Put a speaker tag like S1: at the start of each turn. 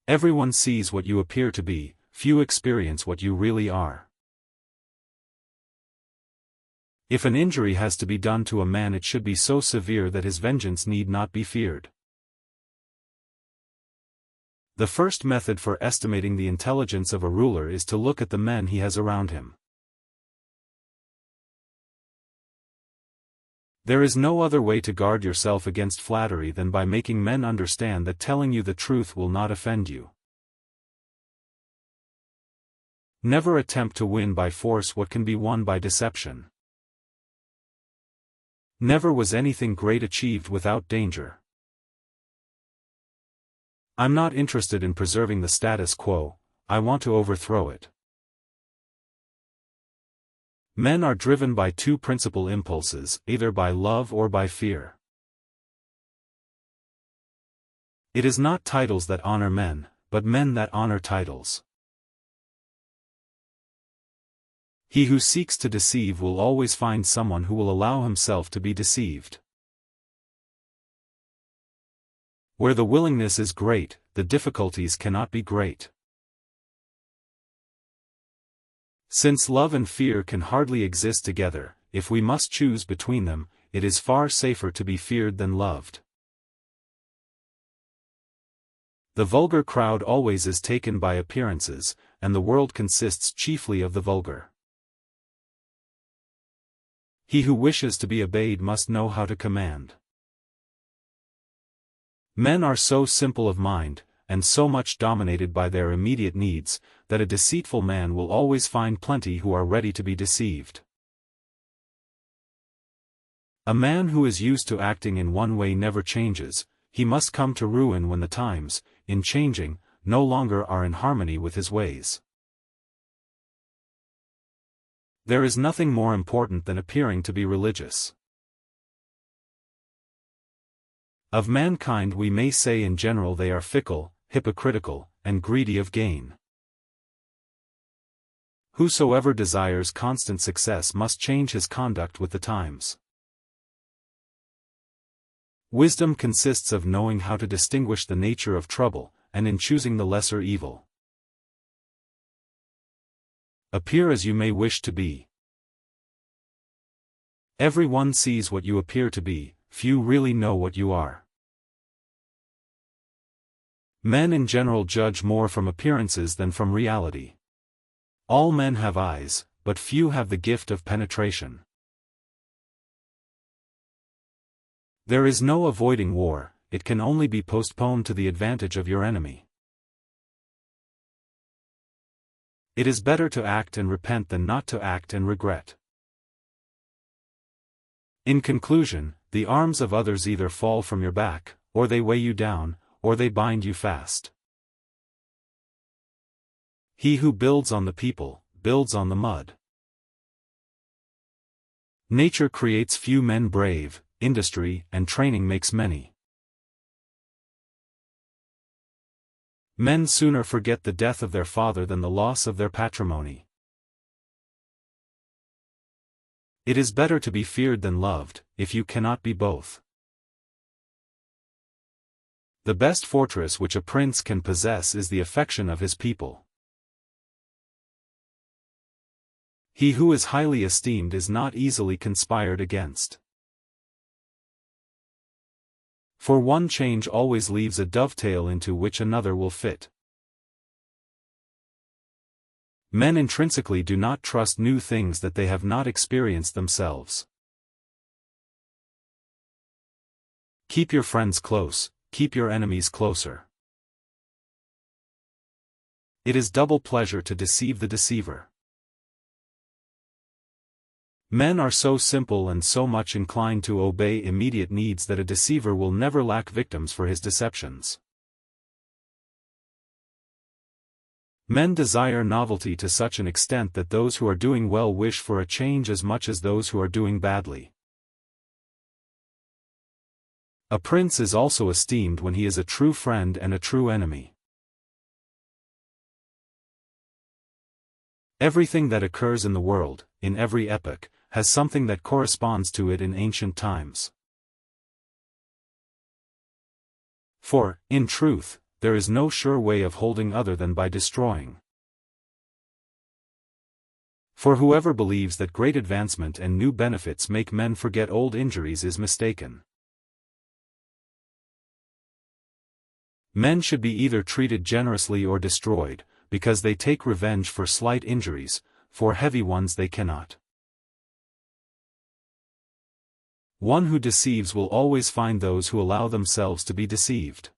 S1: Everyone sees what you appear to be, few experience what you really are. If an injury has to be done to a man, it should be so severe that his vengeance need not be feared. The first method for estimating the intelligence of a ruler is to look at the men he has around him. There is no other way to guard yourself against flattery than by making men understand that telling you the truth will not offend you. Never attempt to win by force what can be won by deception. Never was anything great achieved without danger. I'm not interested in preserving the status quo, I want to overthrow it. Men are driven by two principal impulses, either by love or by fear. It is not titles that honor men, but men that honor titles. He who seeks to deceive will always find someone who will allow himself to be deceived. Where the willingness is great, the difficulties cannot be great. Since love and fear can hardly exist together, if we must choose between them, it is far safer to be feared than loved. The vulgar crowd always is taken by appearances, and the world consists chiefly of the vulgar. He who wishes to be obeyed must know how to command. Men are so simple of mind, and so much dominated by their immediate needs, that a deceitful man will always find plenty who are ready to be deceived. A man who is used to acting in one way never changes, he must come to ruin when the times, in changing, no longer are in harmony with his ways. There is nothing more important than appearing to be religious. Of mankind we may say in general they are fickle, hypocritical, and greedy of gain. Whosoever desires constant success must change his conduct with the times. Wisdom consists of knowing how to distinguish the nature of trouble, and in choosing the lesser evil. Appear as you may wish to be. Every one sees what you appear to be, few really know what you are. Men in general judge more from appearances than from reality. All men have eyes, but few have the gift of penetration. There is no avoiding war, it can only be postponed to the advantage of your enemy. It is better to act and repent than not to act and regret. In conclusion, the arms of others either fall from your back, or they weigh you down, or they bind you fast. He who builds on the people, builds on the mud. Nature creates few men brave, industry and training makes many. Men sooner forget the death of their father than the loss of their patrimony. It is better to be feared than loved, if you cannot be both. The best fortress which a prince can possess is the affection of his people. He who is highly esteemed is not easily conspired against. For one change always leaves a dovetail into which another will fit. Men intrinsically do not trust new things that they have not experienced themselves. Keep your friends close, keep your enemies closer. It is double pleasure to deceive the deceiver. Men are so simple and so much inclined to obey immediate needs that a deceiver will never lack victims for his deceptions. Men desire novelty to such an extent that those who are doing well wish for a change as much as those who are doing badly. A prince is also esteemed when he is a true friend and a true enemy. Everything that occurs in the world, in every epoch, has something that corresponds to it in ancient times. For, in truth, there is no sure way of holding other than by destroying. For whoever believes that great advancement and new benefits make men forget old injuries is mistaken. Men should be either treated generously or destroyed, because they take revenge for slight injuries, for heavy ones they cannot. One who deceives will always find those who allow themselves to be deceived.